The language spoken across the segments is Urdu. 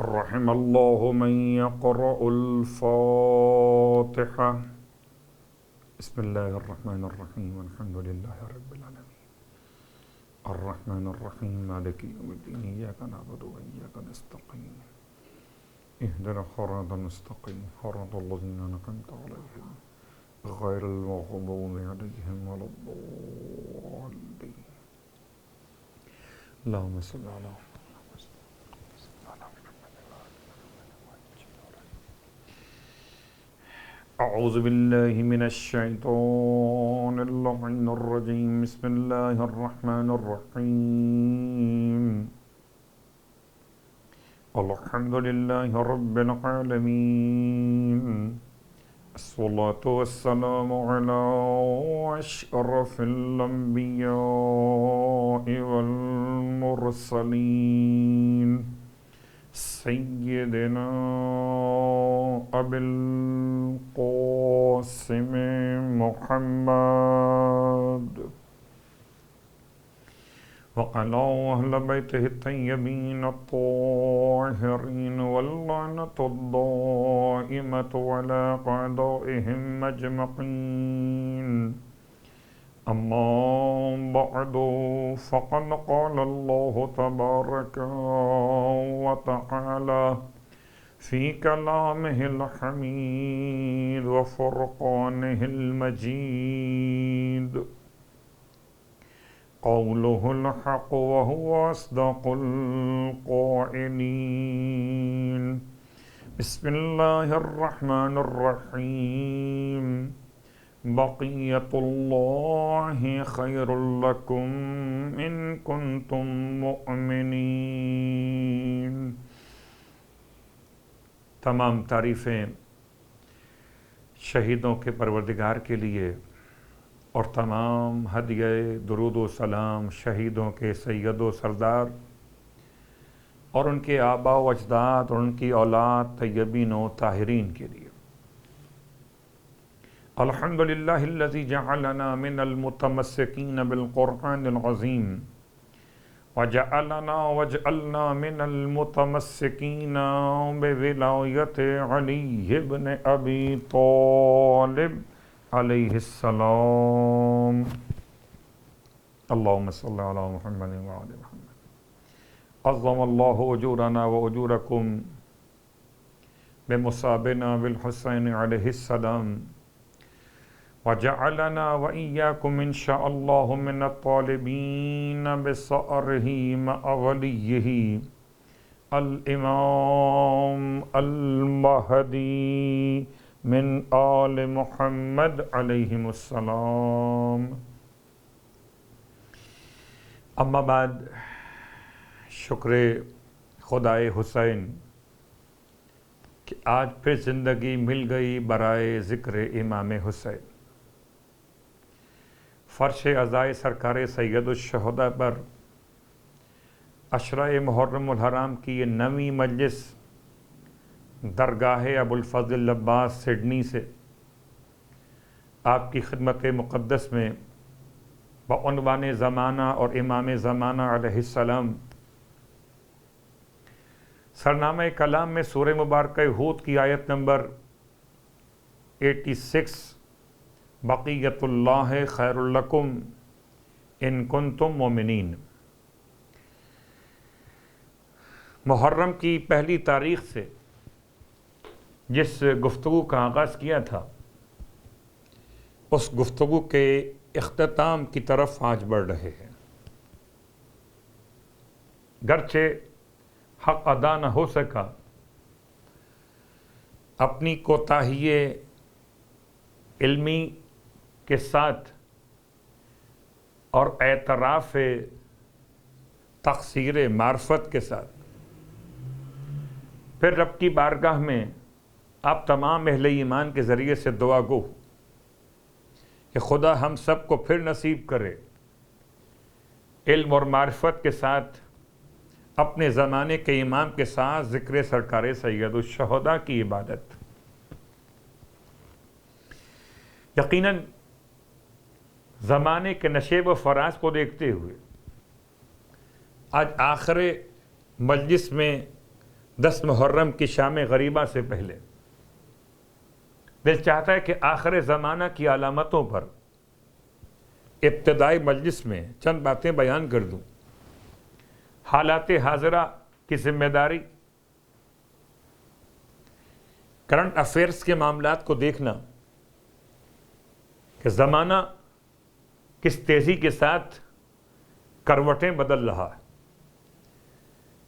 رحم اللہ من یقرأ الفاتحہ بسم اللہ الرحمن الرحیم الحمد للہ رب العالمین الرحمن الرحیم مالک یوم الدین ایاک نعبد و ایاک نستعین اهدنا الصراط المستقیم صراط الذین انعمت علیہم غیر المغضوب علیہم ولا الضالین اللہم صل علی اعوذ باللہ من الشیطان اللعین الرجیم بسم اللہ الرحمن الرحیم الحمد للہ رب العالمین الصلاة والسلام علی اشرف الانبیاء والمرسلین سیدنا ابی القاسم محمد وعلى أهل بيته الطيبين الطاهرين واللعنة الدائمة على أعدائهم أجمعين أما بعد فقد قال الله تبارك وتعالى في كلامه الحميد وفرقانه المجيد قوله الحق وهو أصدق القائلين بسم الله الرحمن الرحيم بقية الله خير لكم إن كنتم مؤمنين۔ تمام تعریفیں شہیدوں کے پروردگار کے لیے اور تمام ہدیہ درود و سلام شہیدوں کے سید و سردار اور ان کے آباء و اجداد اور ان کی اولاد طیبین و طاہرین کے لیے۔ الحمدللہ الذی جعلنا من المتمسکین بالقرآن العظیم وجعلنا من المتمسکین بولایت علی بن ابی طالب علیہ السلام۔ اللہم صلی علی محمد وعلی محمد۔ عظم اللہ اجورنا و اجورکم بمصابنا بالحسین علیہ السلام وجعلنا وإياكم إن شاء الله من الطالبين بصأره مع وليه الإمام المهدي من آل محمد علیہم السلام۔ اما بعد، شکر خدائے حسین کہ آج پھر زندگی مل گئی برائے ذکر امام حسین۔ فرش عزائے سرکار سید الشہداء پر عشرہ محرم الحرام کی یہ 9ویں مجلس درگاہ ابوالفضل عباس سڈنی سے آپ کی خدمت مقدس میں بعنوان زمانہ اور امام زمانہ علیہ السلام سرنامہ کلام میں سورہ مبارکہ ہود کی آیت نمبر 86 بقیت اللہ خیر لکم ان کنتم مومنین، محرم کی پہلی تاریخ سے جس گفتگو کا آغاز کیا تھا اس گفتگو کے اختتام کی طرف آج بڑھ رہے ہیں۔ گرچہ حق ادا نہ ہو سکا، اپنی کوتاہی علمی کے ساتھ اور اعتراف تقصیر معرفت کے ساتھ پھر رب کی بارگاہ میں آپ تمام اہل ایمان کے ذریعے سے دعا گو کہ خدا ہم سب کو پھر نصیب کرے علم اور معرفت کے ساتھ اپنے زمانے کے امام کے ساتھ ذکر سرکار سید الشہداء کی عبادت۔ یقیناً زمانے کے نشیب و فراز کو دیکھتے ہوئے آج آخر مجلس میں 10 محرم کی شام غریبہ سے پہلے دل چاہتا ہے کہ آخر زمانہ کی علامتوں پر ابتدائی مجلس میں چند باتیں بیان کر دوں. حالات حاضرہ کی ذمہ داری، کرنٹ افیئرس کے معاملات کو دیکھنا کہ زمانہ کس تیزی کے ساتھ کروٹیں بدل رہا ہے،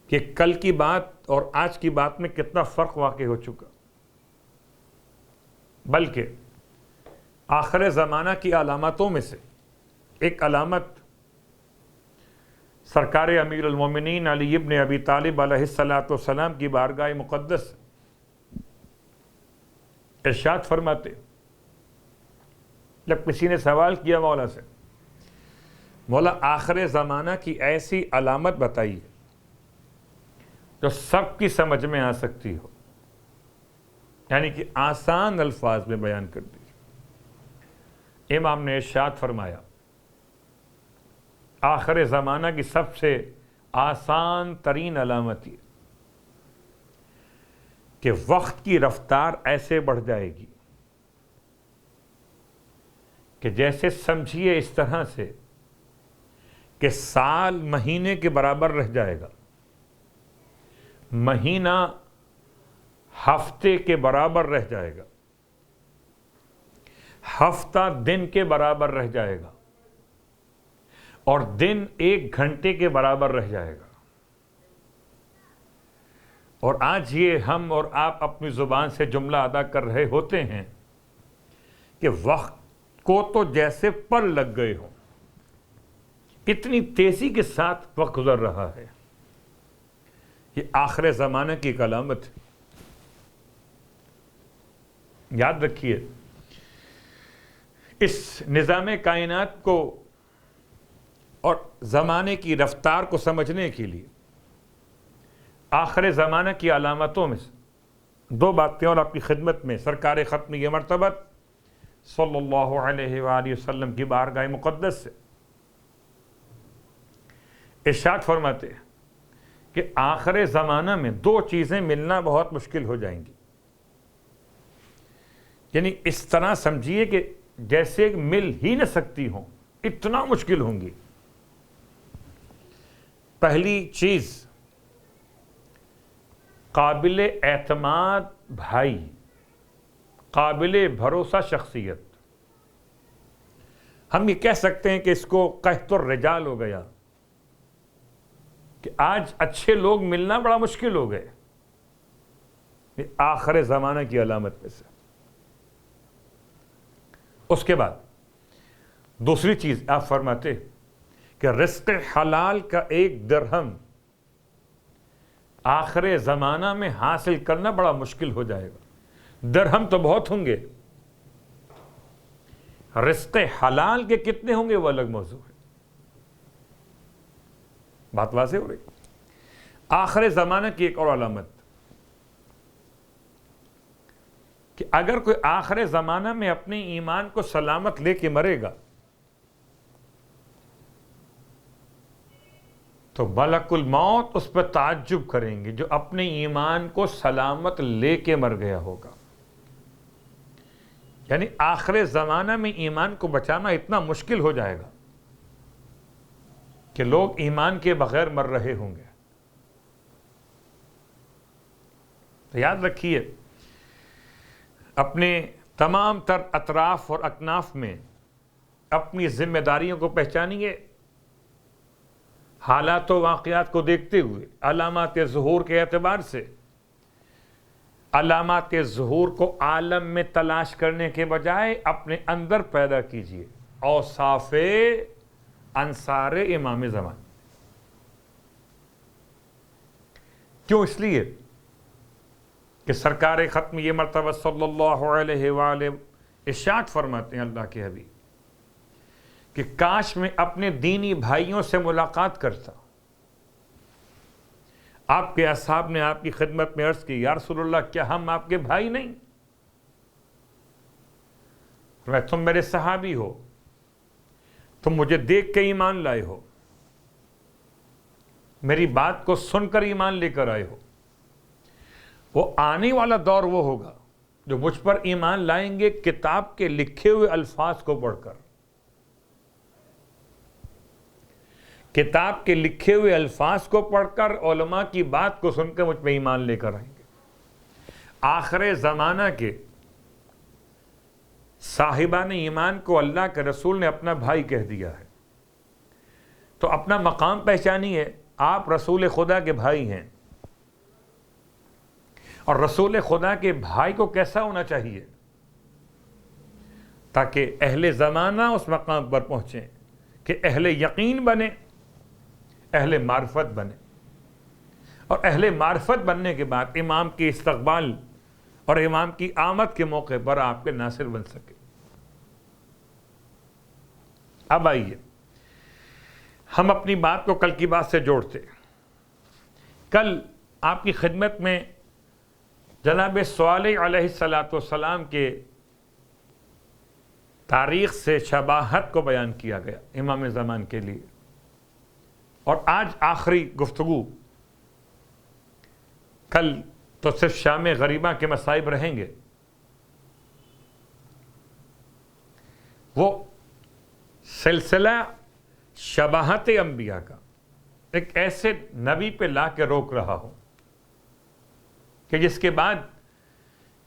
کہ کل کی بات اور آج کی بات میں کتنا فرق واقع ہو چکا، بلکہ آخر زمانہ کی علامتوں میں سے ایک علامت سرکار امیر المومنین علی ابن ابی طالب علیہ السلام کی بارگاہ مقدس ارشاد فرماتے، جب کسی نے سوال کیا مولا سے، مولا آخر زمانہ کی ایسی علامت بتائیے جو سب کی سمجھ میں آ سکتی ہو، یعنی کہ آسان الفاظ میں بیان کر دیجیے. امام نے ارشاد فرمایا، آخر زمانہ کی سب سے آسان ترین علامت یہ کہ وقت کی رفتار ایسے بڑھ جائے گی کہ جیسے سمجھیے اس طرح سے کہ سال مہینے کے برابر رہ جائے گا، مہینہ ہفتے کے برابر رہ جائے گا، ہفتہ دن کے برابر رہ جائے گا، اور دن 1 گھنٹے کے برابر رہ جائے گا. اور آج یہ ہم اور آپ اپنی زبان سے جملہ ادا کر رہے ہوتے ہیں کہ وقت کو تو جیسے پر لگ گئے ہوں، اتنی تیزی کے ساتھ وقت گزر رہا ہے. یہ آخر زمانہ کی ایک علامت ہے. یاد رکھیے، اس نظام کائنات کو اور زمانے کی رفتار کو سمجھنے کے لیے آخر زمانہ کی علامتوں میں سے 2 باتیں اور آپ کی خدمت میں سرکار ختمیہ مرتبت صلی اللہ علیہ وآلہ وسلم کی بارگاہ مقدس سے ارشاد فرماتے ہیں کہ آخر زمانہ میں 2 چیزیں ملنا بہت مشکل ہو جائیں گی. یعنی اس طرح سمجھیے کہ جیسے مل ہی نہ سکتی ہوں، اتنا مشکل ہوں گی. پہلی چیز، قابل اعتماد بھائی، قابل بھروسہ شخصیت. ہم یہ کہہ سکتے ہیں کہ اس کو قحط الرجال ہو گیا، کہ آج اچھے لوگ ملنا بڑا مشکل ہو گئے. یہ آخر زمانہ کی علامت میں سے. اس کے بعد دوسری چیز آپ فرماتے کہ رزق حلال کا 1 درہم آخر زمانہ میں حاصل کرنا بڑا مشکل ہو جائے گا. درہم تو بہت ہوں گے، رزق حلال کے کتنے ہوں گے وہ الگ موضوع ہے. بات واضح ہو رہی. آخر زمانہ کی ایک اور علامت کہ اگر کوئی آخر زمانہ میں اپنے ایمان کو سلامت لے کے مرے گا تو ملک الموت اس پر تعجب کریں گے، جو اپنے ایمان کو سلامت لے کے مر گیا ہوگا. یعنی آخر زمانہ میں ایمان کو بچانا اتنا مشکل ہو جائے گا کہ لوگ ایمان کے بغیر مر رہے ہوں گے. تو یاد رکھیے، اپنے تمام تر اطراف اور اکناف میں اپنی ذمہ داریوں کو پہچانیے. حالات و واقعات کو دیکھتے ہوئے علامات ظہور کے اعتبار سے علامات ظہور کو عالم میں تلاش کرنے کے بجائے اپنے اندر پیدا کیجیے. اوصاف انصار امام زمان. کیوں؟ اس لیے کہ سرکار ختمیہ مرتبہ صلی اللہ علیہ وآلہ ارشاد فرماتے ہیں اللہ کے حبیب کہ کاش میں اپنے دینی بھائیوں سے ملاقات کرتا. آپ کے اصحاب نے آپ کی خدمت میں عرض کی، یا رسول اللہ کیا ہم آپ کے بھائی نہیں؟ تم میرے صحابی ہو، تم مجھے دیکھ کے ایمان لائے ہو، میری بات کو سن کر ایمان لے کر آئے ہو. وہ آنے والا دور وہ ہوگا جو مجھ پر ایمان لائیں گے کتاب کے لکھے ہوئے الفاظ کو پڑھ کر، کتاب کے لکھے ہوئے الفاظ کو پڑھ کر، علماء کی بات کو سن کر مجھ پہ ایمان لے کر آئیں گے۔ آخر زمانہ کے صاحبان ایمان کو اللہ کے رسول نے اپنا بھائی کہہ دیا ہے، تو اپنا مقام پہچانیے، آپ رسول خدا کے بھائی ہیں، اور رسول خدا کے بھائی کو کیسا ہونا چاہیے تاکہ اہل زمانہ اس مقام پر پہنچیں کہ اہل یقین بنے، اہل معرفت بنے، اور اہل معرفت بننے کے بعد امام کی استقبال اور امام کی آمد کے موقع پر آپ کے ناصر بن سکے۔ اب آئیے ہم اپنی بات کو کل کی بات سے جوڑتے۔ کل آپ کی خدمت میں جناب صالح علیہ السلام کے تاریخ سے شباہت کو بیان کیا گیا امام زمان کے لیے، اور آج آخری گفتگو، کل تو صرف شام غریبہ کے مصائب رہیں گے، وہ سلسلہ شباہت انبیاء کا ایک ایسے نبی پہ لا کے روک رہا ہوں کہ جس کے بعد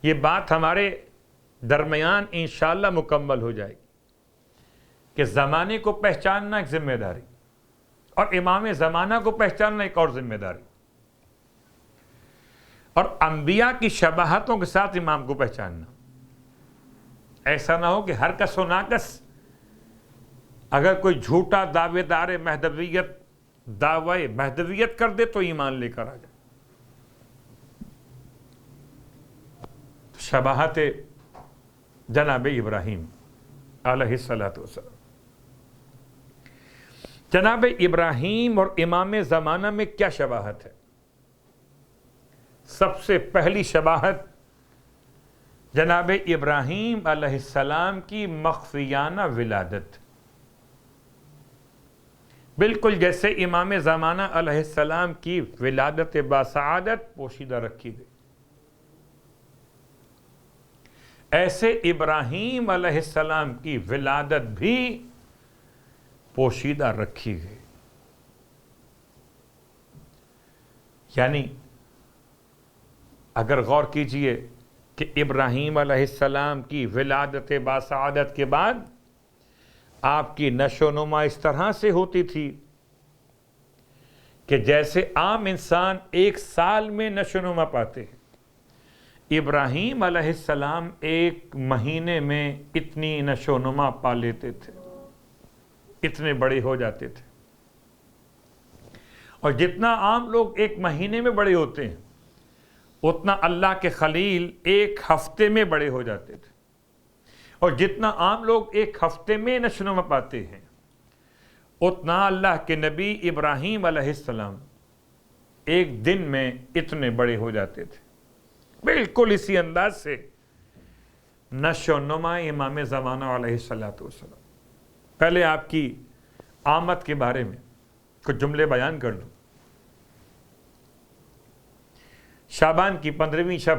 یہ بات ہمارے درمیان انشاءاللہ مکمل ہو جائے گی کہ زمانے کو پہچاننا ایک ذمہ داری، اور امام زمانہ کو پہچاننا ایک اور ذمہ داری، اور انبیاء کی شباہتوں کے ساتھ امام کو پہچاننا۔ ایسا نہ ہو کہ ہر کس و ناکس اگر کوئی جھوٹا دعوے دار مہدویت دعوی مہدویت کر دے تو ایمان لے کر آ جائے۔ شباہت جناب ابراہیم علیہ السلام، جناب ابراہیم اور امام زمانہ میں کیا شباہت ہے؟ سب سے پہلی شباہت جناب ابراہیم علیہ السلام کی مخفیانہ ولادت، بالکل جیسے امام زمانہ علیہ السلام کی ولادت باسعادت پوشیدہ رکھی گئی، ایسے ابراہیم علیہ السلام کی ولادت بھی پوشیدہ رکھی گئی۔ یعنی اگر غور کیجئے کہ ابراہیم علیہ السلام کی ولادت باسعادت کے بعد آپ کی نشو و نما اس طرح سے ہوتی تھی کہ جیسے عام انسان 1 سال میں نشو و نما پاتے ہیں، ابراہیم علیہ السلام 1 مہینے میں اتنی نشو و نما پا لیتے تھے، اتنے بڑے ہو جاتے تھے۔ اور جتنا عام لوگ 1 مہینے میں بڑے ہوتے ہیں، اتنا اللہ کے خلیل 1 ہفتے میں بڑے ہو جاتے تھے، اور جتنا عام لوگ 1 ہفتے میں نشو و نما پاتے ہیں، اتنا اللہ کے نبی ابراہیم علیہ السلام 1 دن میں اتنے بڑے ہو جاتے تھے۔ بالکل اسی انداز سے نشو و نما امام زمانہ علیہ السلام۔ پہلے آپ کی آمد کے بارے میں کچھ جملے بیان کر لوں۔ شعبان کی 15ویں شب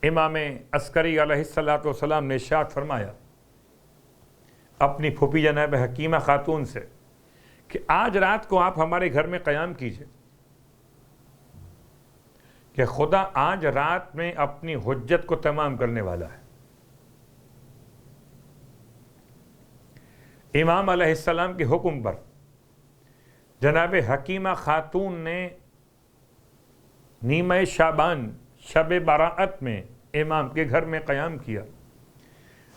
امام عسکری علیہ السلام نے ارشاد فرمایا اپنی پھوپھی جناب حکیمہ خاتون سے کہ آج رات کو آپ ہمارے گھر میں قیام کیجئے کہ خدا آج رات میں اپنی حجت کو تمام کرنے والا ہے۔ امام علیہ السلام کے حکم پر جناب حکیمہ خاتون نے نیمہ شعبان شب براءت میں امام کے گھر میں قیام کیا۔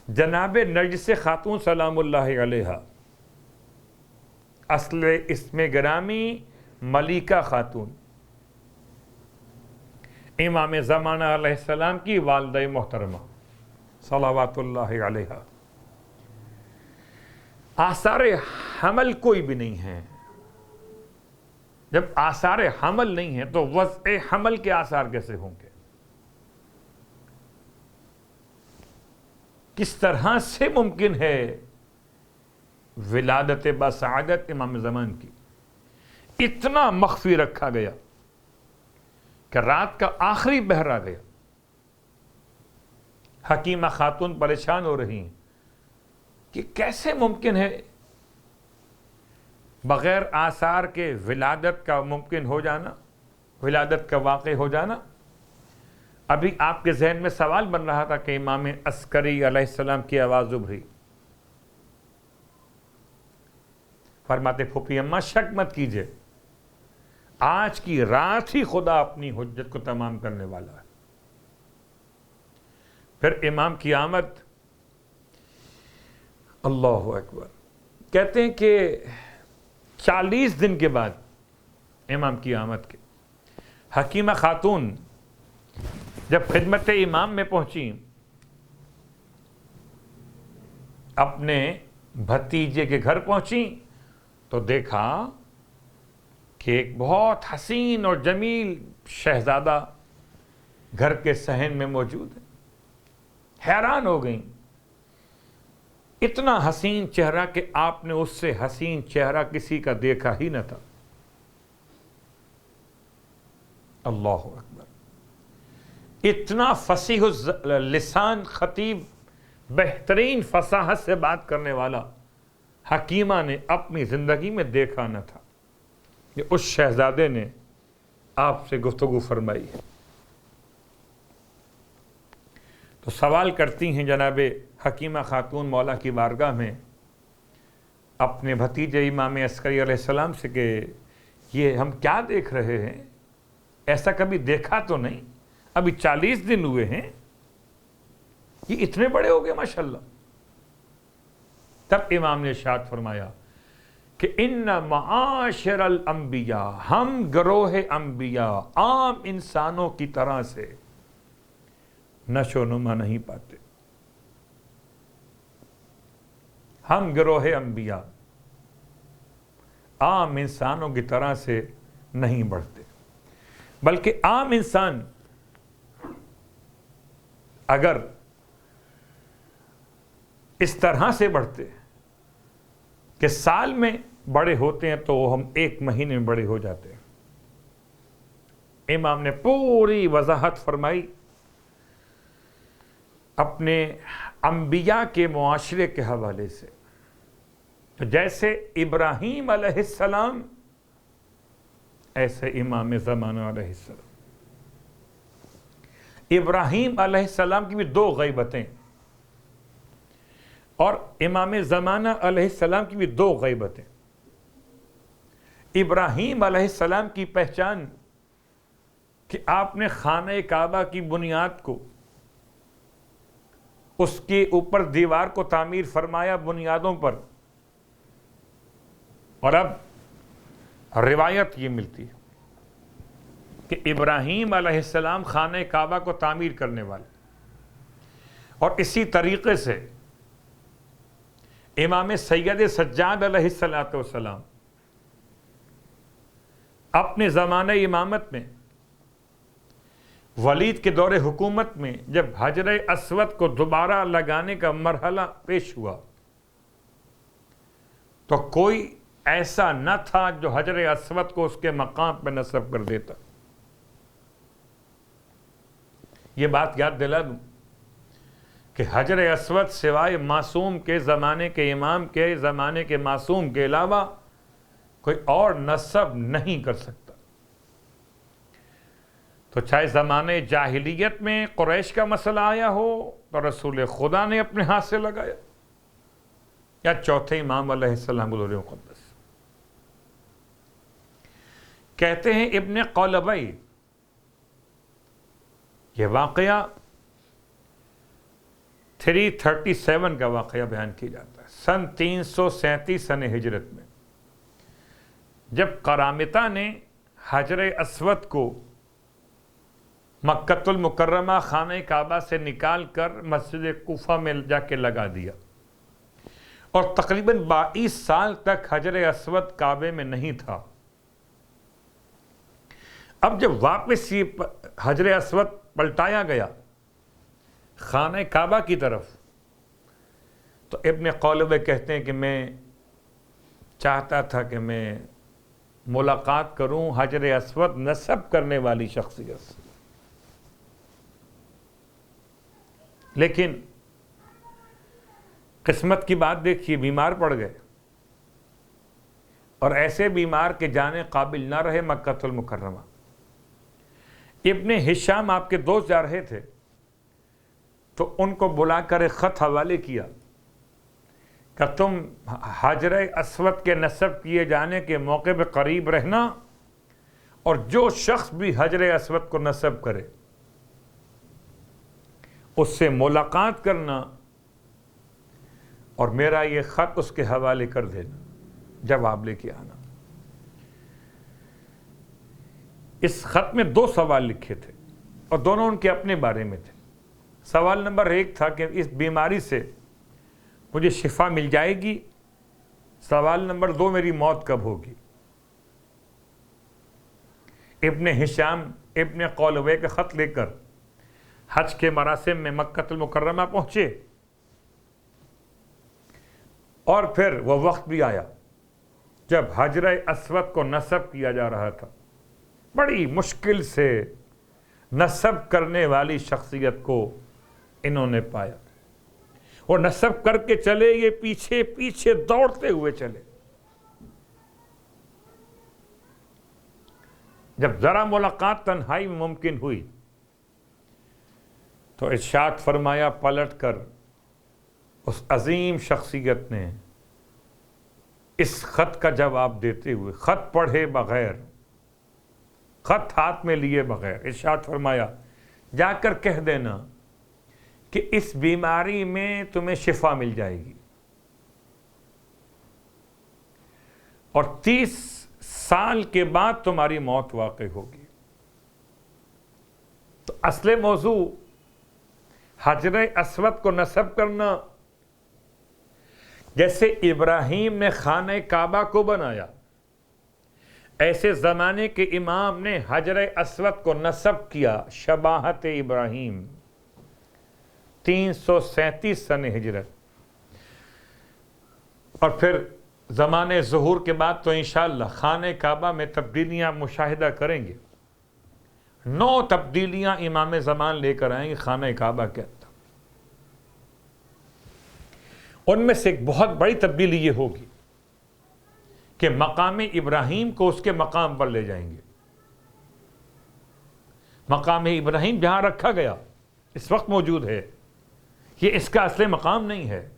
جناب نرجس خاتون سلام اللہ علیہا، اصل اسم گرامی ملیکہ خاتون، امام زمانہ علیہ السلام کی والدہ محترمہ صلوات اللہ علیہا۔ آثار حمل کوئی بھی نہیں ہے۔ جب آثار حمل نہیں ہیں تو وضع حمل کے آثار کیسے ہوں گے؟ کس طرح سے ممکن ہے ولادت باسعادت امام زمان کی؟ اتنا مخفی رکھا گیا کہ رات کا آخری پہر آ گیا، حکیمہ خاتون پریشان ہو رہی ہیں کہ کیسے ممکن ہے بغیر آثار کے ولادت کا ممکن ہو جانا، ولادت کا واقع ہو جانا۔ ابھی آپ کے ذہن میں سوال بن رہا تھا کہ امام عسکری علیہ السلام کی آواز ابھری۔ فرماتے پھوپھی اماں شک مت کیجئے، آج کی رات ہی خدا اپنی حجت کو تمام کرنے والا ہے۔ پھر امام کی آمد، اللہ اکبر، کہتے ہیں کہ 40 دن کے بعد امام کی آمد کے حکیمہ خاتون جب خدمت امام میں پہنچی، اپنے بھتیجے کے گھر پہنچی تو دیکھا کہ ایک بہت حسین اور جمیل شہزادہ گھر کے صحن میں موجود ہے۔ حیران ہو گئیں، اتنا حسین چہرہ کہ آپ نے اس سے حسین چہرہ کسی کا دیکھا ہی نہ تھا۔ اللہ اکبر، اتنا فصیح لسان خطیب، بہترین فصاحت سے بات کرنے والا حکیمہ نے اپنی زندگی میں دیکھا نہ تھا کہ اس شہزادے نے آپ سے گفتگو فرمائی ہے۔ تو سوال کرتی ہیں جناب حکیمہ خاتون مولا کی بارگاہ میں اپنے بھتیجے امام عسکری علیہ السلام سے کہ یہ ہم کیا دیکھ رہے ہیں، ایسا کبھی دیکھا تو نہیں، ابھی 40 دن ہوئے ہیں، یہ اتنے بڑے ہو گئے ماشاءاللہ۔ تب امام نے ارشاد فرمایا کہ ان معاشر الانبیاء، ہم گروہ انبیاء عام انسانوں کی طرح سے نشو و نما نہیں پاتے، ہم گروہ انبیاء عام انسانوں کی طرح سے نہیں بڑھتے، بلکہ عام انسان اگر اس طرح سے بڑھتے کہ سال میں بڑے ہوتے ہیں تو ہم 1 مہینے میں بڑے ہو جاتے ہیں۔ امام نے پوری وضاحت فرمائی اپنے انبیاء کے معاشرے کے حوالے سے۔ تو جیسے ابراہیم علیہ السلام، ایسے امام زمانہ علیہ السلام۔ ابراہیم علیہ السلام کی بھی 2 غیبتیں اور امام زمانہ علیہ السلام کی بھی 2 غیبتیں۔ ابراہیم علیہ السلام کی پہچان کہ آپ نے خانہ کعبہ کی بنیاد کو، اس کے اوپر دیوار کو تعمیر فرمایا بنیادوں پر، اور اب روایت یہ ملتی ہے کہ ابراہیم علیہ السلام خانہ کعبہ کو تعمیر کرنے والے، اور اسی طریقے سے امام سید سجاد علیہ السلام اپنے زمانہ امامت میں، ولید کے دور حکومت میں، جب حجر اسود کو دوبارہ لگانے کا مرحلہ پیش ہوا تو کوئی ایسا نہ تھا جو حجر اسود کو اس کے مقام پہ نصب کر دیتا۔ یہ بات یاد دلا دوں کہ حجر اسود سوائے معصوم کے زمانے کے امام کے زمانے کے معصوم کے علاوہ کوئی اور نصب نہیں کر سکتا۔ تو چاہے زمانے جاہلیت میں قریش کا مسئلہ آیا ہو تو رسول خدا نے اپنے ہاتھ سے لگایا، یا چوتھے امام علیہ السلام حضور مقدس۔ کہتے ہیں ابن قولبی، یہ واقعہ 337 کا واقعہ بیان کیا جاتا ہے، سن 337 سن ہجرت میں، جب قرامطہ نے حجر اسود کو مکۃ المکرمہ خانہ کعبہ سے نکال کر مسجد کوفہ میں جا کے لگا دیا، اور تقریباً 22 سال تک حجر اسود کعبے میں نہیں تھا۔ اب جب واپس یہ حجر اسود پلٹایا گیا خانہ کعبہ کی طرف، تو ابن قولبی کہتے ہیں کہ میں چاہتا تھا کہ میں ملاقات کروں حجر اسود نصب کرنے والی شخصیت سے. لیکن قسمت کی بات دیکھیے، بیمار پڑ گئے، اور ایسے بیمار کے جانے قابل نہ رہے مکہ المکرمہ. ابن ہشام آپ کے دوست جا رہے تھے تو ان کو بلا کر ایک خط حوالے کیا کہ تم حجر اسود کے نصب کیے جانے کے موقع پہ قریب رہنا، اور جو شخص بھی حجر اسود کو نصب کرے اس سے ملاقات کرنا، اور میرا یہ خط اس کے حوالے کر دینا، جواب لے کے آنا. اس خط میں 2 سوال لکھے تھے اور دونوں ان کے اپنے بارے میں تھے. سوال نمبر 1 تھا کہ اس بیماری سے مجھے شفا مل جائے گی. سوال نمبر 2 میری موت کب ہوگی. ابن ہشام ابن قولوے کا خط لے کر حج کے مراسم میں مکہ المکرمہ پہنچے، اور پھر وہ وقت بھی آیا جب حجر اسود کو نصب کیا جا رہا تھا. بڑی مشکل سے نصب کرنے والی شخصیت کو انہوں نے پایا. وہ نصب کر کے چلے، یہ پیچھے پیچھے دوڑتے ہوئے چلے. جب ذرا ملاقات تنہائی میں ممکن ہوئی تو ارشاد فرمایا پلٹ کر اس عظیم شخصیت نے اس خط کا جواب دیتے ہوئے، خط پڑھے بغیر، خط ہاتھ میں لیے بغیر ارشاد فرمایا جا کر کہہ دینا کہ اس بیماری میں تمہیں شفا مل جائے گی، اور 30 سال کے بعد تمہاری موت واقع ہوگی. تو اصل موضوع حجر اسود کو نصب کرنا، جیسے ابراہیم نے خانہ کعبہ کو بنایا، ایسے زمانے کے امام نے حجر اسود کو نصب کیا. شباہت ابراہیم 337 سن ہجرت. اور پھر زمانے ظہور کے بعد تو انشاءاللہ خانہ کعبہ میں تبدیلیاں مشاہدہ کریں گے. 9 تبدیلیاں امام زمان لے کر آئیں گے خانہ کعبہ کے اندر. ان میں سے ایک بہت بڑی تبدیلی یہ ہوگی کہ مقام ابراہیم کو اس کے مقام پر لے جائیں گے. مقام ابراہیم جہاں رکھا گیا اس وقت موجود ہے، یہ اس کا اصل مقام نہیں ہے.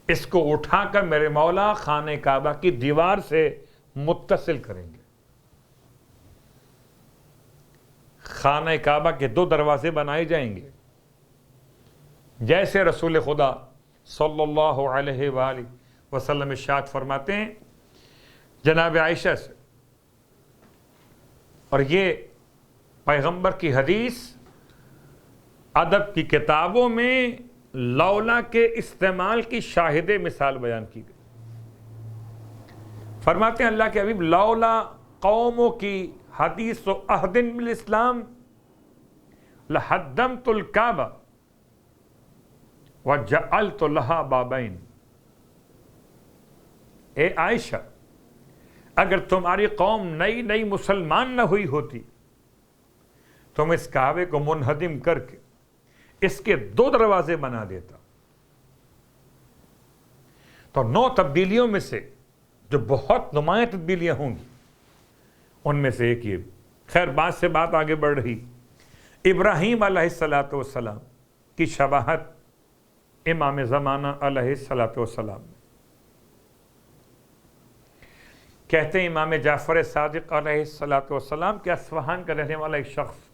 اس کو اٹھا کر میرے مولا خانہ کعبہ کی دیوار سے متصل کریں گے. خانہ کعبہ کے 2 دروازے بنائے جائیں گے، جیسے رسول خدا صلی اللہ علیہ وآلہ وسلم ارشاد فرماتے ہیں جناب عائشہ سے، اور یہ پیغمبر کی حدیث ادب کی کتابوں میں لولا کے استعمال کی شاہد مثال بیان کی گئی. فرماتے ہیں اللہ کے حبیب لولا قوموں کی حدیث و عہد بالاسلام لحدمت الکعبہ وجعلت لها بابین. اے عائشہ، اگر تمہاری قوم نئی مسلمان نہ ہوئی ہوتی تم اس کعبے کو منہدم کر کے اس کے 2 دروازے بنا دیتا. تو 9 تبدیلیوں میں سے جو بہت نمایاں تبدیلیاں ہوں گی ان میں سے ایک یہ. خیر بات سے بات آگے بڑھ رہی. ابراہیم علیہ السلام کی شباہت امام زمانہ علیہ السلام. کہتے ہیں امام جعفر صادق علیہ السلام کہ اصفہان کا رہنے والا ایک شخص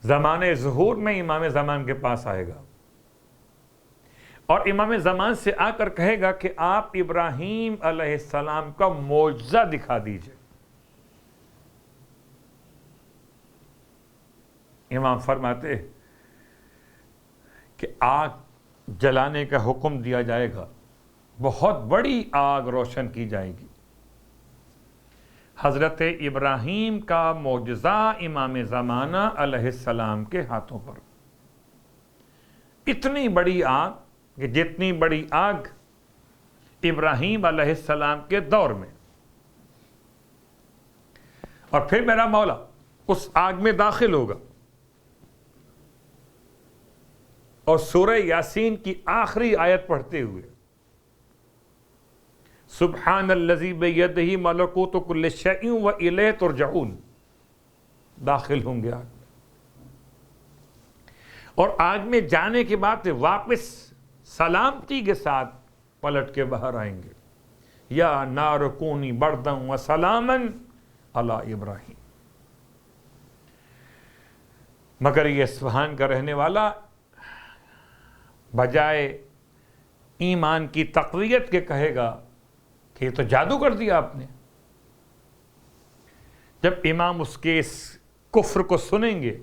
زمانے ظہور میں امام زمان کے پاس آئے گا اور امام زمان سے آ کر کہے گا کہ آپ ابراہیم علیہ السلام کا معجزہ دکھا دیجئے. امام فرماتے کہ آگ جلانے کا حکم دیا جائے گا، بہت بڑی آگ روشن کی جائے گی. حضرت ابراہیم کا معجزہ امام زمانہ علیہ السلام کے ہاتھوں پر. اتنی بڑی آگ کہ جتنی بڑی آگ ابراہیم علیہ السلام کے دور میں، اور پھر میرا مولا اس آگ میں داخل ہوگا، اور سورہ یاسین کی آخری آیت پڑھتے ہوئے سبحان الذی بیدہ ملکوت کل شیء والیہ ترجعون داخل ہوں گے آگ میں، اور آگ میں جانے کے بعد واپس سلامتی کے ساتھ پلٹ کے باہر آئیں گے، یا نار کونی بردا وسلاما علی ابراہیم۔ مگر یہ اصفہان کا رہنے والا بجائے ایمان کی تقویت کے کہے گا کہ یہ تو جادو کر دیا آپ نے۔ جب امام اس کے اس کفر کو سنیں گے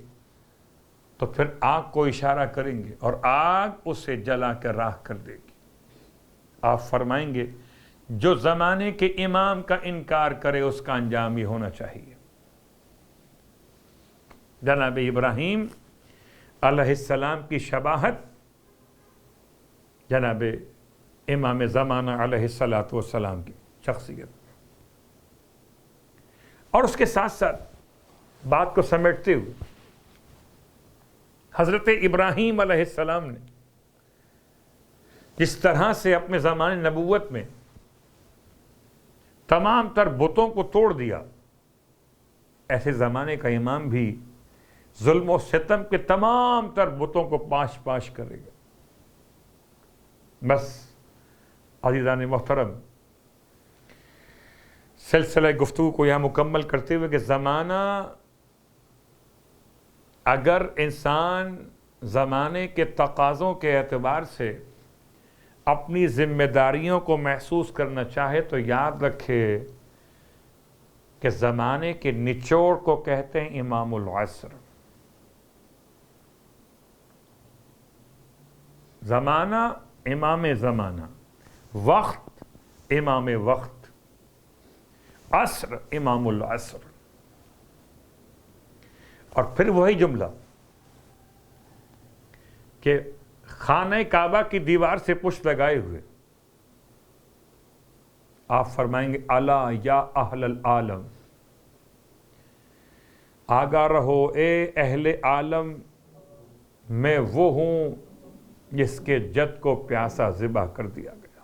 تو پھر آگ کو اشارہ کریں گے اور آگ اسے جلا کر راکھ کر دے گی۔ آپ فرمائیں گے جو زمانے کے امام کا انکار کرے اس کا انجام یہ ہونا چاہیے۔ جناب ابراہیم علیہ السلام کی شباہت جناب امام زمانہ علیہ السلام کی شخصیت، اور اس کے ساتھ ساتھ بات کو سمیٹتے ہوئے حضرت ابراہیم علیہ السلام نے جس طرح سے اپنے زمانے نبوت میں تمام تر بتوں کو توڑ دیا، ایسے زمانے کا امام بھی ظلم و ستم کے تمام تر بتوں کو پاش پاش کرے گا۔ بس عزیزان محترم، سلسلہ گفتگو کو یہاں مکمل کرتے ہوئے کہ زمانہ، اگر انسان زمانے کے تقاضوں کے اعتبار سے اپنی ذمہ داریوں کو محسوس کرنا چاہے تو یاد رکھے کہ زمانے کے نچوڑ کو کہتے ہیں امام العصر۔ زمانہ امام زمانہ، وقت امام وقت، عصر امام العصر۔ اور پھر وہی جملہ کہ خانہ کعبہ کی دیوار سے پشت لگائے ہوئے آپ فرمائیں گے الا یا اہل العالم، آگاہ رہو اے اہل عالم، میں وہ ہوں جس کے جد کو پیاسا ذبح کر دیا گیا۔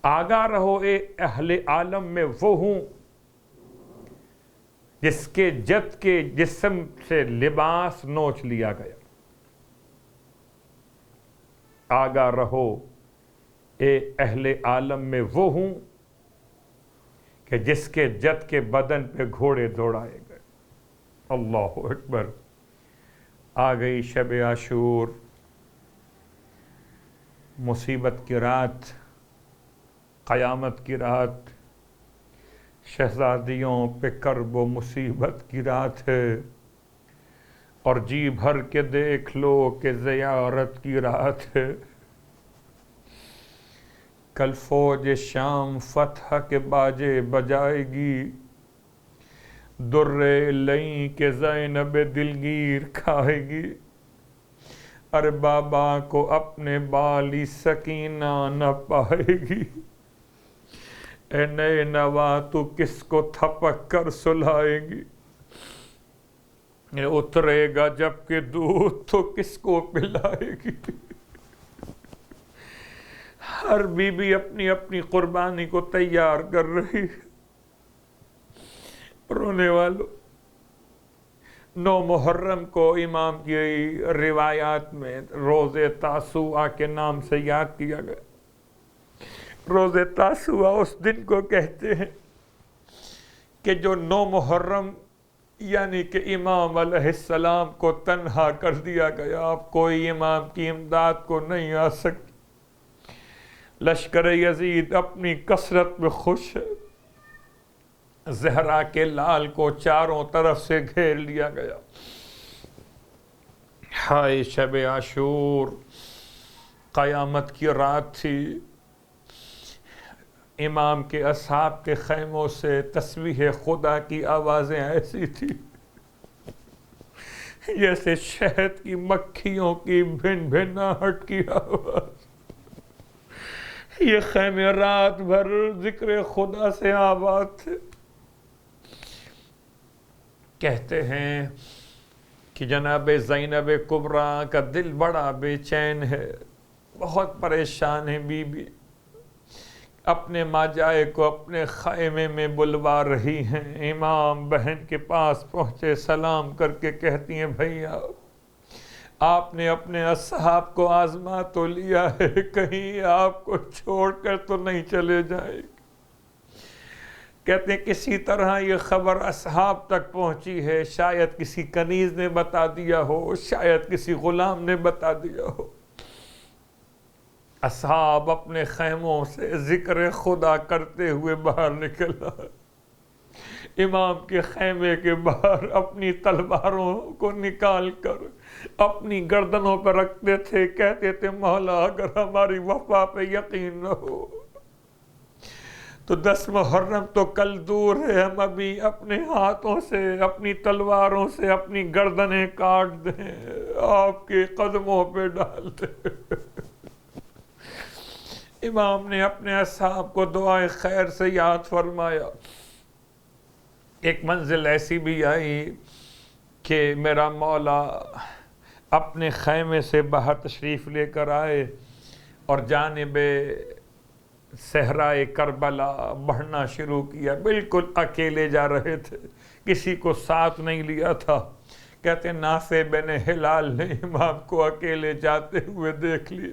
آگاہ رہو اے اہل عالم، میں وہ ہوں جس کے جد کے جسم سے لباس نوچ لیا گیا۔ آگاہ رہو اے اہل عالم، میں وہ ہوں کہ جس کے جد کے بدن پہ گھوڑے دوڑائے گئے۔ اللہ اکبر۔ آ گئی شب عاشور، مصیبت کی رات، قیامت کی رات، شہزادیوں پہ کرب و مصیبت کی رات ہے، اور جی بھر کے دیکھ لو کہ زیارت کی رات ہے۔ کل فوج شام فتح کے باجے بجائے گی، درے لئیں کے زینب دلگیر کھائے گی۔ ارے بابا کو اپنے بالی سکینہ نہ پائے گی، اے نئے نوا تو کس کو تھپک کر سلائے گی۔ اترے گا جب کہ دودھ تو کس کو پلائے گی۔ ہر بیوی اپنی اپنی قربانی کو تیار کر رہی ہے۔ رونے والوں، 9 محرم کو امام کی روایات میں روز تاسوعہ کے نام سے یاد کیا گیا۔ روز تاسوعہ اس دن کو کہتے ہیں کہ جو 9 محرم یعنی کہ امام علیہ السلام کو تنہا کر دیا گیا، اب کوئی امام کی امداد کو نہیں آ سکتی۔ لشکر یزید اپنی کثرت میں خوش ہے، زہرا کے لال کو چاروں طرف سے گھیر لیا گیا۔ ہائے شب عاشور، قیامت کی رات تھی۔ امام کے اصحاب کے خیموں سے تسبیح خدا کی آوازیں ایسی تھی جیسے شہد کی مکھیوں کی بھن بھناہٹ کی آواز۔ یہ خیمے رات بھر ذکر خدا سے آباد تھے۔ کہتے ہیں کہ جناب زینب کبریٰ کا دل بڑا بے چین ہے، بہت پریشان ہے بی بی، اپنے ماجائے کو اپنے خیمے میں بلوا رہی ہیں۔ امام بہن کے پاس پہنچے، سلام کر کے کہتی ہیں بھیا آپ نے اپنے اصحاب کو آزما تو لیا ہے، کہیں آپ کو چھوڑ کر تو نہیں چلے جائے۔ کہتے ہیں کسی طرح یہ خبر اصحاب تک پہنچی ہے، شاید کسی کنیز نے بتا دیا ہو، شاید کسی غلام نے بتا دیا ہو۔ اصحاب اپنے خیموں سے ذکر خدا کرتے ہوئے باہر نکل آئے۔ امام کے خیمے کے باہر اپنی تلواروں کو نکال کر اپنی گردنوں پر رکھتے تھے، کہتے تھے مولا اگر ہماری وفا پہ یقین نہ ہو تو 10 محرم تو کل دور ہے، ہم ابھی اپنے ہاتھوں سے اپنی تلواروں سے اپنی گردنیں کاٹ دیں، آپ کے قدموں پہ ڈال دیں۔ امام نے اپنے اصحاب کو دعائے خیر سے یاد فرمایا۔ ایک منزل ایسی بھی آئی کہ میرا مولا اپنے خیمے سے باہر تشریف لے کر آئے اور جانب صحرائے کربلا بڑھنا شروع کیا، بالکل اکیلے جا رہے تھے، کسی کو ساتھ نہیں لیا تھا۔ کہتے نافع بن ہلال نے امام کو اکیلے جاتے ہوئے دیکھ لیے،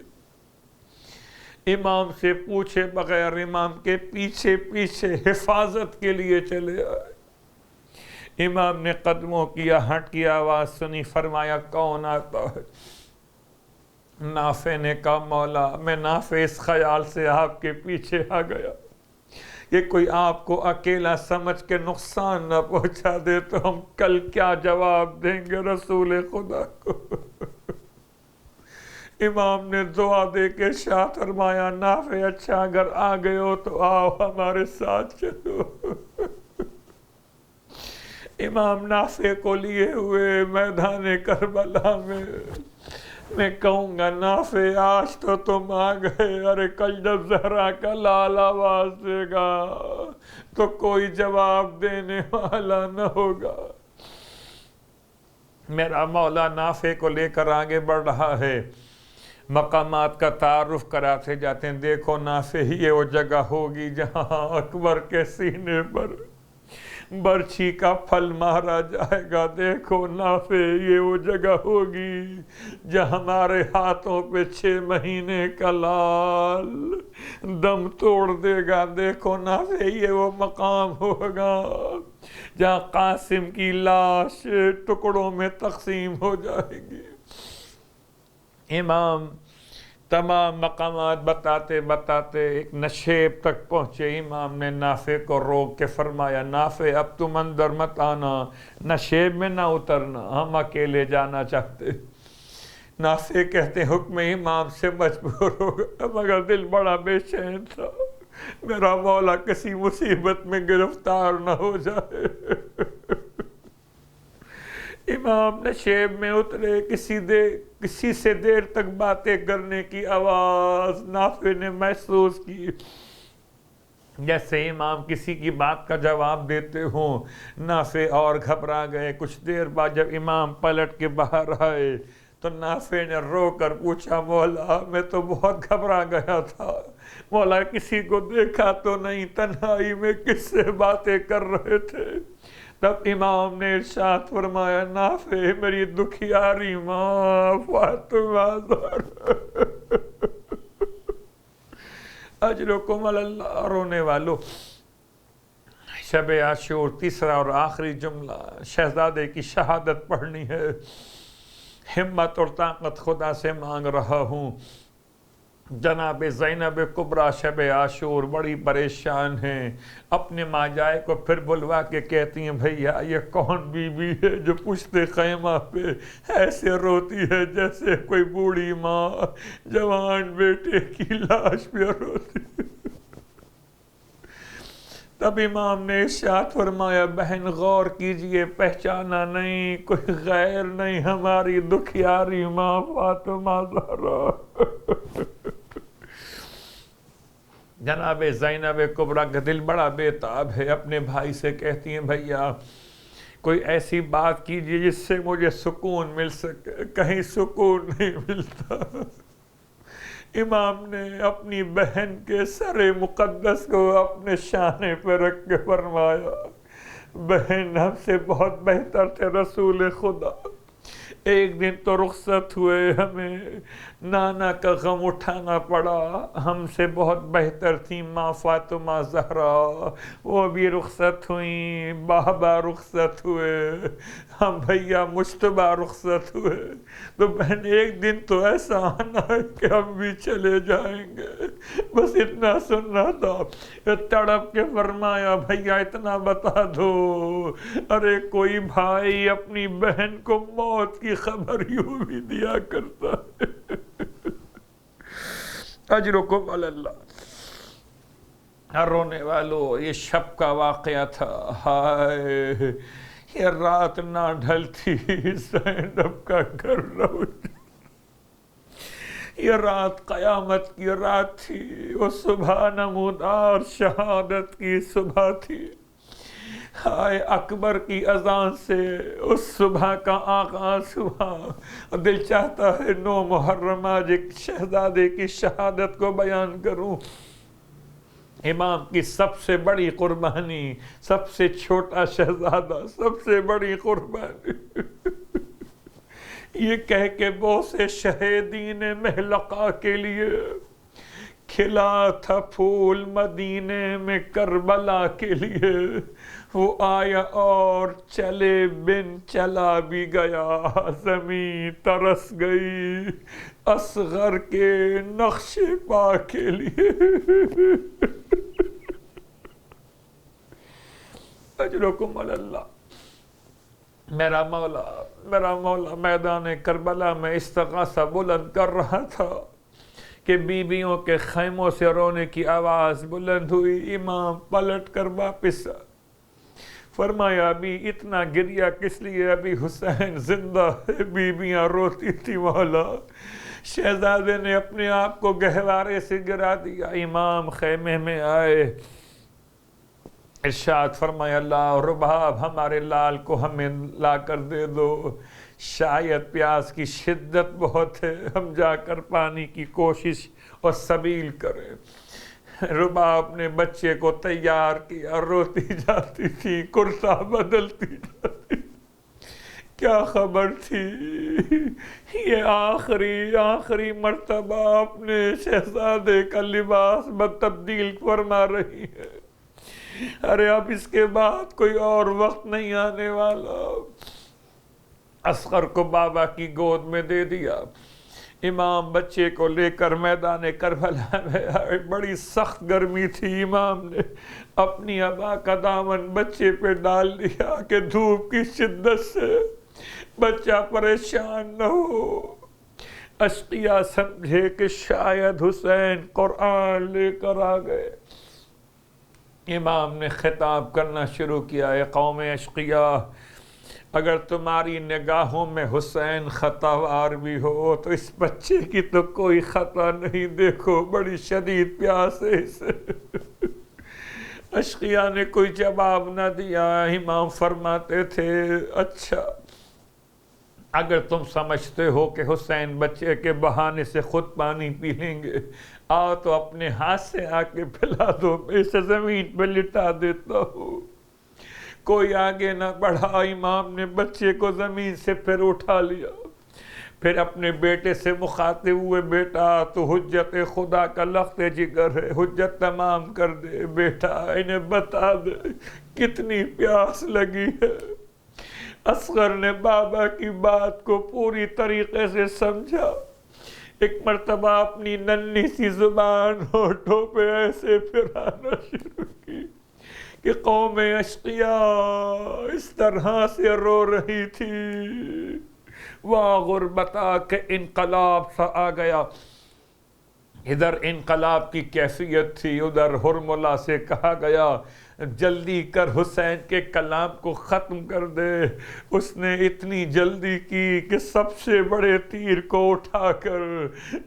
امام سے پوچھے بغیر امام کے پیچھے پیچھے حفاظت کے لیے چلے آئے۔ امام نے قدموں کی آہٹ کی آواز سنی، فرمایا کون آتا ہے؟ نافع نے کہا مولا میں نافع اس خیال سے آپ کے پیچھے آ گیا کہ کوئی آپ کو اکیلا سمجھ کے نقصان نہ پہنچا دے تو ہم کل کیا جواب دیں گے رسول خدا کو۔ امام نے دعا دے کے شاہ فرمایا نافع اچھا اگر آ گئے ہو تو آؤ ہمارے ساتھ چلو۔ امام نافع کو لیے ہوئے میدان کربلا میں کہوں گا نافع آج تو تم آ گئے، ارے کل جب زہرا کا لال آواز دے گا تو کوئی جواب دینے والا نہ ہوگا۔ میرا مولا نافع کو لے کر آگے بڑھ رہا ہے، مقامات کا تعارف کراتے جاتے ہیں، دیکھو نافع یہ وہ جگہ ہوگی جہاں اکبر کے سینے پر برچھی کا پھل مارا جائے گا، دیکھو نافع یہ وہ جگہ ہوگی جہاں ہمارے ہاتھوں پہ 6 مہینے کا لال دم توڑ دے گا، دیکھو نافع یہ وہ مقام ہوگا جہاں قاسم کی لاش ٹکڑوں میں تقسیم ہو جائے گی۔ امام تمام مقامات بتاتے بتاتے ایک نشیب تک پہنچے۔ امام نے نافع کو روک کے فرمایا نافع اب تم اندر مت آنا، نشیب میں نہ اترنا، ہم اکیلے جانا چاہتے۔ نافع کہتے حکم امام سے مجبور ہو گیا مگر دل بڑا بے چین تھا، میرا مولا کسی مصیبت میں گرفتار نہ ہو جائے۔ امام نشیب میں اترے، کسی سے دیر تک باتیں کرنے کی آواز نافع نے محسوس کی، جیسے امام کسی کی بات کا جواب دیتے ہوں۔ نافع اور گھبرا گئے۔ کچھ دیر بعد جب امام پلٹ کے باہر آئے تو نافع نے رو کر پوچھا مولا میں تو بہت گھبرا گیا تھا، مولا کسی کو دیکھا تو نہیں، تنہائی میں کس سے باتیں کر رہے تھے؟ تب امام نے ارشاد فرمایا نافع میری دکھیاری ماں فاطمہ اجرکم اللہ، رونے والو شب عاشور تیسرا اور آخری جملہ شہزادے کی شہادت پڑھنی ہے، ہمت اور طاقت خدا سے مانگ رہا ہوں۔ جناب زینب کبریٰ شب عاشور بڑی پریشان ہیں، اپنے ماجائے کو پھر بلوا کے کہتی ہیں بھیا یہ کون بی بی ہے جو پشت خیمہ پہ ایسے روتی ہے جیسے کوئی بوڑھی ماں جوان بیٹے کی لاش پہ روتی ہے۔ تب امام نے ارشاد فرمایا بہن غور کیجئے، پہچانا نہیں، کوئی غیر نہیں، ہماری دکھیاری ماں فاطمہ زہرا۔ جناب زینب کبریٰ کا دل بڑا بےتاب ہے، اپنے بھائی سے کہتی ہیں بھیا کوئی ایسی بات کیجیے جس سے مجھے سکون مل سکے، کہیں سکون نہیں ملتا۔ امام نے اپنی بہن کے سر مقدس کو اپنے شانے پہ رکھ کے فرمایا بہن ہم سے بہت بہتر تھے رسول خدا، ایک دن تو رخصت ہوئے، ہمیں نانا کا غم اٹھانا پڑا، ہم سے بہت بہتر تھی ماں فاطمہ زہرا، وہ بھی رخصت ہوئیں، بابا رخصت ہوئے، ہم بھیا مجتبیٰ رخصت ہوئے، تو بہن ایک دن تو ایسا آنا ہے کہ ہم بھی چلے جائیں گے، بس اتنا سننا تھا۔ تڑپ کے فرمایا بھیا اتنا بتا دو، ارے کوئی بھائی اپنی بہن کو موت کی خبر یوں بھی دیا کرتا ہے۔ اجرکم علی اللہ۔ رونے والوں یہ شب کا واقعہ تھا، ہائے یہ رات نہ ڈھلتی زینب کا گھر روتی، یہ رات قیامت کی رات تھی، وہ صبح نمودار شہادت کی صبح تھی، ہائے اکبر کی اذان سے اس صبح کا آغاز ہوا۔ دل چاہتا ہے 9 محرم آج ایک شہزادے کی شہادت کو بیان کروں، امام کی سب سے بڑی قربانی، سب سے چھوٹا شہزادہ، سب سے بڑی قربانی، یہ کہہ کے بوسے شہیدین محلقہ کے لیے، کھلا تھا پھول مدینے میں کربلا کے لیے، وہ آیا اور چلے بن چلا بھی گیا، زمین ترس گئی اصغر کے نقش پا کے لیے۔ اجرکم علی اللہ۔ میرا مولا میدان کربلا میں استغاثہ بلند کر رہا تھا کہ بیویوں کے خیموں سے رونے کی آواز بلند ہوئی، امام پلٹ کر واپس فرمایا ابھی اتنا گریا کس لیے، ابھی حسین زندہ ہے، بیویاں روتی تھی مولا، شہزادے نے اپنے آپ کو گہوارے سے گرا دیا۔ امام خیمے میں آئے، ارشاد فرمایا اللہ رباب ہمارے لال کو ہمیں لا کر دے دو، شاید پیاس کی شدت بہت ہے، ہم جا کر پانی کی کوشش اور سبیل کریں۔ رباب نے بچے کو تیار کیا، روتی جاتی تھی، کرتا بدلتی جاتی، کیا خبر تھی یہ آخری مرتبہ اپنے شہزادے کا لباس تبدیل فرما رہی ہے، ارے اب اس کے بعد کوئی اور وقت نہیں آنے والا۔ اصغر کو بابا کی گود میں دے دیا، امام بچے کو لے کر میدان کربلا میں آئے، بڑی سخت گرمی تھی، امام نے اپنی ابا کا دامن بچے پہ ڈال دیا کہ دھوپ کی شدت سے بچہ پریشان نہ ہو۔ اشقیاء سمجھے کہ شاید حسین قرآن لے کر آ گئے، امام نے خطاب کرنا شروع کیا، اے قوم اشقیاء اگر تمہاری نگاہوں میں حسین خطاوار بھی ہو تو اس بچے کی تو کوئی خطا نہیں، دیکھو بڑی شدید پیاس ہے اسے۔ اشقیاء نے کوئی جواب نہ دیا، امام فرماتے تھے اچھا اگر تم سمجھتے ہو کہ حسین بچے کے بہانے سے خود پانی پی لیں گے، آؤ تو اپنے ہاتھ سے آ کے پلا دو، میں اسے زمین پہ لٹا دیتا ہوں۔ کوئی آگے نہ بڑھا، امام نے بچے کو زمین سے پھر اٹھا لیا، پھر اپنے بیٹے سے مخاطب ہوئے، بیٹا تو حجت خدا کا لخت جگر ہے، حجت تمام کر دے، بیٹا انہیں بتا دے کتنی پیاس لگی ہے۔ اصغر نے بابا کی بات کو پوری طریقے سے سمجھا، ایک مرتبہ اپنی ننھی سی زبان ہونٹوں پہ ایسے پھرانا شروع کی کہ قوم اشقیاء اس طرح سے رو رہی تھی، واہ غربتا کہ انقلاب سا آ گیا، ادھر انقلاب کی کیفیت تھی، ادھر ہرملا سے کہا گیا جلدی کر حسین کے کلام کو ختم کر دے۔ اس نے اتنی جلدی کی کہ سب سے بڑے تیر کو اٹھا کر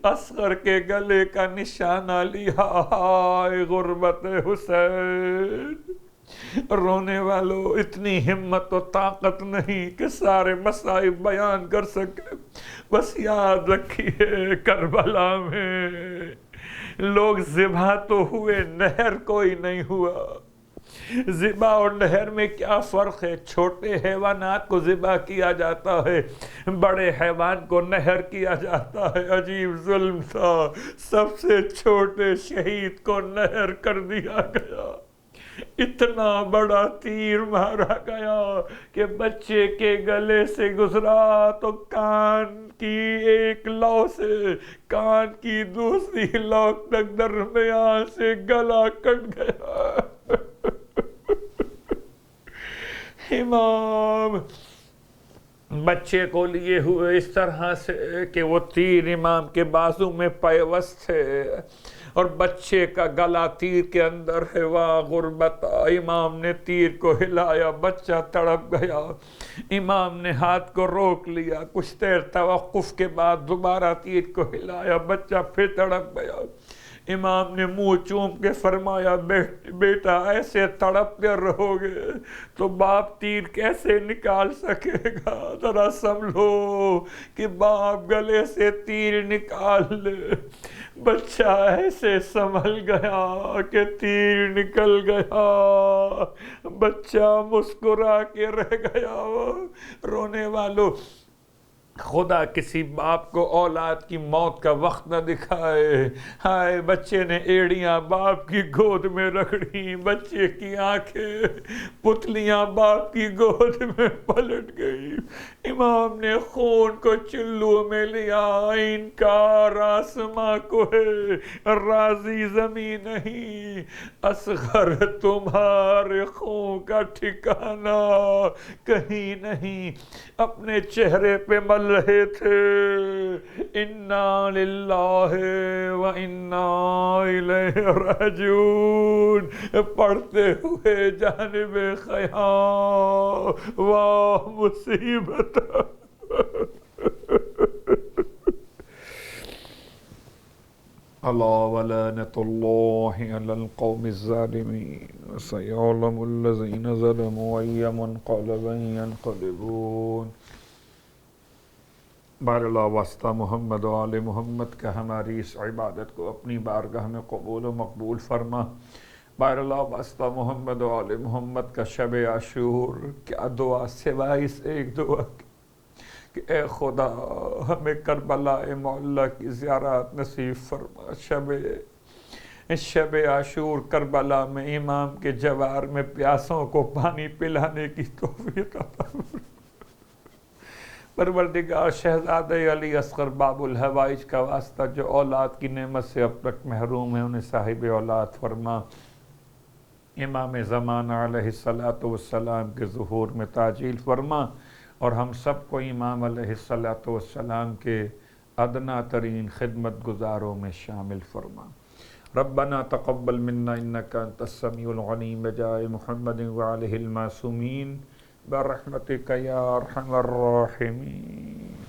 اصغر کے گلے کا نشانہ لیا۔ ہائے غربت حسین! رونے والوں، اتنی ہمت و طاقت نہیں کہ سارے مصائب بیان کر سکے، بس یاد رکھیے کربلا میں لوگ ذبح تو ہوئے، نہر کوئی نہیں ہوا۔ ذبح اور نہر میں کیا فرق ہے؟ چھوٹے حیوانات کو ذبح کیا جاتا ہے، بڑے حیوان کو نہر کیا جاتا ہے۔ عجیب ظلم تھا، سب سے چھوٹے شہید کو نہر کر دیا گیا۔ اتنا بڑا تیر مارا گیا کہ بچے کے گلے سے گزرا تو کان کی ایک لو سے کان کی دوسری لو تک درمیان سے گلا کٹ گیا۔ امام بچے کو لیے ہوئے اس طرح سے کہ وہ تیر امام کے بازو میں پیوست تھے اور بچے کا گلا تیر کے اندر ہے۔ واہ غربت! امام نے تیر کو ہلایا، بچہ تڑپ گیا۔ امام نے ہاتھ کو روک لیا، کچھ دیر توقف کے بعد دوبارہ تیر کو ہلایا، بچہ پھر تڑپ گیا۔ امام نے منہ چوم کے فرمایا بیٹا ایسے تڑپتے رہو گے تو باپ تیر کیسے نکال سکے گا؟ ذرا سمجھو کہ باپ گلے سے تیر نکال لے۔ بچہ ایسے سنبھل گیا کہ تیر نکل گیا، بچہ مسکرا کے رہ گیا۔ رونے والوں، خدا کسی باپ کو اولاد کی موت کا وقت نہ دکھائے۔ ہائے بچے نے ایڑیاں باپ کی گود میں رگڑی، بچے کی آنکھیں پتلیاں باپ کی گود میں پلٹ گئی۔ امام نے خون کو چلو میں لیا، انکار آسماں کو ہے، راضی زمین نہیں۔ اصغر تمہارے خون کا ٹھکانہ کہیں نہیں، اپنے چہرے پہ مل رہے تھے انا للہ و انا الیہ راجعون پڑھتے ہوئے جانب خیام۔ واہ مصیبت! الا ولعنۃ اللہ علی القوم الظالمین سیعلم الذین ظلموا ای منقلب ینقلبون۔ بار اللہ واسطہ محمد و آل محمد کا ہماری اس عبادت کو اپنی بارگاہ میں قبول و مقبول فرما۔ بار اللہ واسطہ محمد و آل محمد کا شب عاشور کیا دعا سوائے اس ایک دعا کی کہ اے خدا ہمیں کربلا معلیٰ کی زیارت نصیب فرما۔ شب عاشور کربلا میں امام کے جوار میں پیاسوں کو پانی پلانے کی توفیق عطا فرما۔ پروردگار شہزادہ علی اصغر باب الحوائج کا واسطہ جو اولاد کی نعمت سے اب تک محروم ہیں انہیں صاحب اولاد فرما۔ امام زمانہ علیہ السلام کے ظہور میں تعجیل فرما اور ہم سب کو امام علیہ السلام کے ادنا ترین خدمت گزاروں میں شامل فرما۔ ربنا تقبل منا انک انت السمیع العلیم بجاہ محمد وآلہ المعصومین برحمتک یا ارحم الراحمین۔